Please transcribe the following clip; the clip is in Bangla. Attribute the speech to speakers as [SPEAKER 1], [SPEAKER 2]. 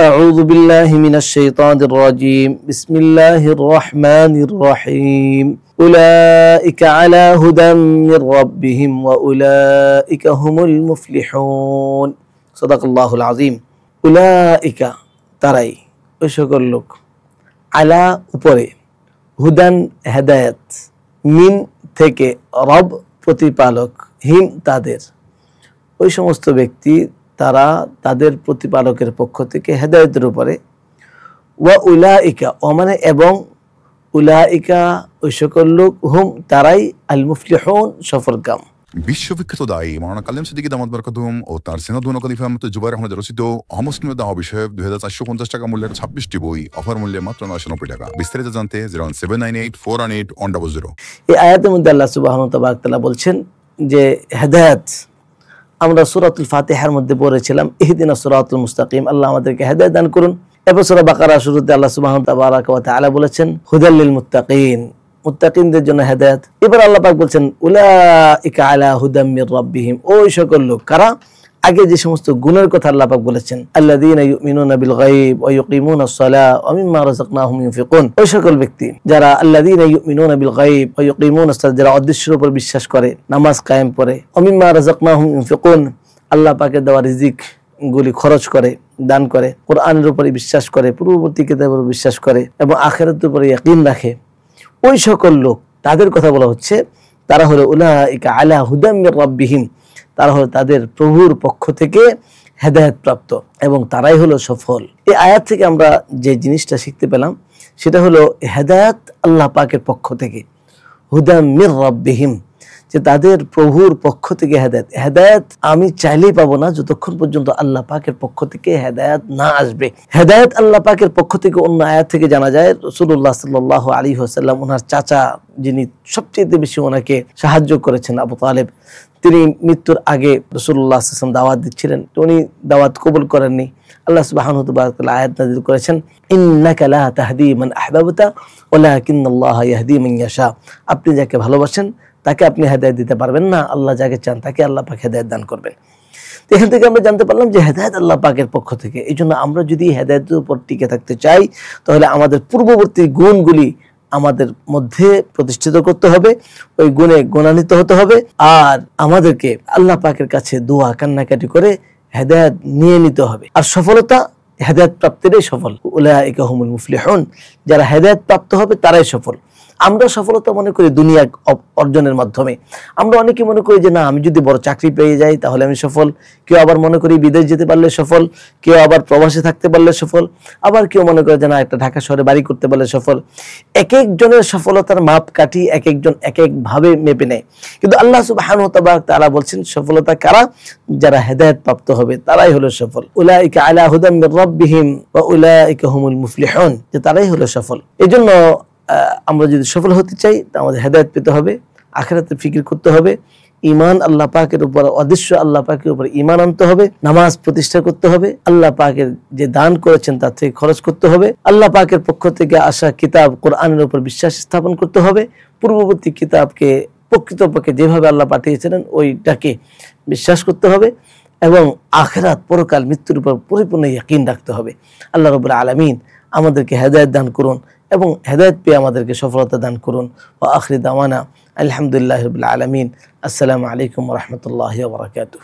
[SPEAKER 1] أعوذ بالله من الشيطان الرجيم بسم الله الرحمن الرحيم أولئك على هدى من ربهم وأولئك هم المفلحون صدق الله العظيم أولئك تراي وشكر لك على উপরে হুদান হেদায়েত মিন থেকে রব প্রতিপালক হিম তাদের ওই সমস্ত ব্যক্তি তারা তাদের প্রতিপালকের পক্ষ থেকে হেদায়েতের উপরে ওয়া উলাইকা মানে এবং উলাইকা ওই সকল লোক হুম তারাই আল মুফলিহুন সফলকাম।
[SPEAKER 2] বিশ্ববিখ্যাত দায়ী মাওলানা কালেম সিদ্দিকী দামাত বরকাতুহুম ও তার সিনাদুন খলিফা মুফতি জুবাইর আহমদ রচিত অমুসলিম দাওয়া বিষয়ক 2450 টাকা মূল্যের 26টি বই অফার মূল্যে মাত্র 990 টাকা। বিস্তারিত জানতে 01798418100।
[SPEAKER 1] এই আয়াতের মধ্যে আল্লাহ সুবহানাহু ওয়া তাআলা বলছেন যে হেদায়েত আমরা সূরাতুল ফাতিহার মধ্যে পড়েছিলাম ইহদিনাস সিরাতাল মুস্তাকিম, আল্লাহ আমাদেরকে হেদায়েত দান করুন। এরপর সূরা বাকারা শুরুতে আল্লাহ সুবহানাহু ওয়া তাআলা বলেছেন হুদাল লিল মুত্তাকিন, মুত্তাকিনদের জন্য হেদায়েত। এবার আল্লাহ পাক বলছেন উলাইকা আলা হুদাম মির রাব্বিহিম, ওই সকল লোক কারা আগে যে সমস্ত গুণের কথা আল্লাহ পাক বলেছেন আল্লাযীনা ইউমিনুনা বিল গায়ব ওয়া ইউকিমুনাস সালাহ ওয়া মিম্মা রাযাকনাহুম ইউনফিকুন, ওই সকল ব্যক্তি যারা আল্লাযীনা ইউমিনুনা বিল গায়ব ওয়া ইউকিমুনাস সালাহ, যারা অদৃশ্যের উপর বিশ্বাস করে, নামাজ কায়েম করে, ওয়া মিম্মা রাযাকনাহুম ইউনফিকুন, আল্লাহ পাকের দেওয়া রিজিক গুলি খরচ করে, দান করে, কোরআনের উপরে বিশ্বাস করে, পূর্ববর্তী কিতাবের উপর বিশ্বাস করে এবং আখিরাতের উপরে ইয়াকিন রাখে, ওই সকল লোক তাদের কথা বলা হচ্ছে। তারা হলো উলাইকা আলা হুদাম মির রাব্বিহিম, তারা হলো তাদের প্রভুর পক্ষ থেকে হেদায়েত প্রাপ্ত এবং তারাই হলো সফল। এই আয়াত থেকে আমরা যে জিনিসটা শিখতে পেলাম সেটা হলো হেদায়েত আল্লাহ পাকের পক্ষ থেকে, হুদাম মির রাব্বিহিম, যে তাদের প্রভুর পক্ষ থেকে হেদায়েত। হেদায়েত আমি চাইলেই পাবো না যতক্ষণ পর্যন্ত আল্লাহ পাকের পক্ষ থেকে হেদায়েত না আসবে। হেদায়েত আল্লাহ পাকের পক্ষ থেকে অন্য আয়াত থেকে জানা যায় রাসূলুল্লাহ সাল্লাল্লাহু আলাইহি ওয়াসাল্লাম ওনার চাচা যিনি সবচেয়ে বেশি ওনাকে সাহায্য করেছেন আবু তালেব, তিনি মৃত্যুর আগে রাসূলুল্লাহ সাল্লাল্লাহু আলাইহি ওয়াসাল্লাম দাওয়াত দিচ্ছিলেন, উনি দাওয়াত কবুল করেননি। আল্লাহ সুবহানাহু ওয়া তাআলা আয়াত নাযিল করেছেন ইন্নাকা লা তাহদি মান আহবাবতা ওয়ালাকিন্নাল্লাহা ইয়াহদি মান ইয়াশা, আপনি যাকে ভালোবাসেন তাকে আপনি হেদায়েত দিতে পারবেন না, আল্লাহ যাকে চান তাকে আল্লাহ পাক হেদায়েত দান করবেন। এখান থেকে আমরা জানতে পারলাম যে হেদায়েত আল্লাহ পাকের পক্ষ থেকে। এই জন্য আমরা যদি হেদায়েতের উপর টিকে থাকতে চাই তাহলে আমাদের পূর্ববর্তী গুণগুলি আমাদের মধ্যে প্রতিষ্ঠিত করতে হবে, ওই গুণে গুণান্বিত হতে হবে, আর আমাদেরকে আল্লাহ পাকের কাছে দোয়া কান্নাকাটি করে হেদায়েত নিয়ে নিতে হবে। আর সফলতা হেদায়েত প্রাপ্তিরই সফল, উলাইকা হুমুল মুফলিহুন, যারা হেদায়েত প্রাপ্ত হবে তারাই সফল। আমরা সফলতা মনে করি দুনিয়া অর্জনের মাধ্যমে, আমরা অনেকে মনে করি যে না আমি যদি বড় চাকরি পেয়ে যাই তাহলে আমি সফল, কেউ আবার মনে করি বিদেশ যেতে পারলে সফল, কেউ আবার প্রবাসে থাকতে পারলে সফল, আবার কেউ মনে করে যে না একটা ঢাকা শহরে বাড়ি করতে পারলে সফল। এক একজনের সফলতার মাপ কাঠি এক একজন এক এক ভাবে মেপে নেয়, কিন্তু আল্লাহ সুবহানাহু ওয়া তাআলা বলছেন সফলতা কারা, যারা হেদায়েত প্রাপ্ত হবে তারাই হলো সফল। উলাইকা আলা হুদাম মির রাব্বিহিম ওয়া উলাইকা হুমুল মুফলিহুন, যে তারাই হলো সফল। এজন্য আমরা যদি সফল হতে চাই তা আমাদের হেদায়েত পেতে হবে, আখিরাতের ফিকির করতে হবে, ঈমান আল্লাহ পাকের উপর, অদৃশ্য আল্লাহ পাকের উপর ঈমান আনতে হবে, নামাজ প্রতিষ্ঠা করতে হবে, আল্লাহ পাকের যে দান করেছেন তার থেকে খরচ করতে হবে, আল্লাহ পাকের পক্ষ থেকে আসা কিতাব কোরআনের উপর বিশ্বাস স্থাপন করতে হবে, পূর্ববর্তী কিতাবকে প্রকৃতপক্ষে যেভাবে আল্লাহ পাঠিয়েছিলেন ওইটাকে বিশ্বাস করতে হবে এবং আখিরাত পরকাল মৃত্যুর উপর পরিপূর্ণ ইয়াকিন রাখতে হবে। আল্লাহ রাব্বুল আলামিন আমাদেরকে হেদায়েত দান করুন এবং হেদায়েত পেয়ে আমাদেরকে সফলতা দান করুন। ওয়া আখিরি দাওয়ানা আলহামদুলিল্লাহি রাব্বিল আলামিন। আসসালামু আলাইকুম ওয়া রাহমাতুল্লাহি ওয়া বারাকাতুহু।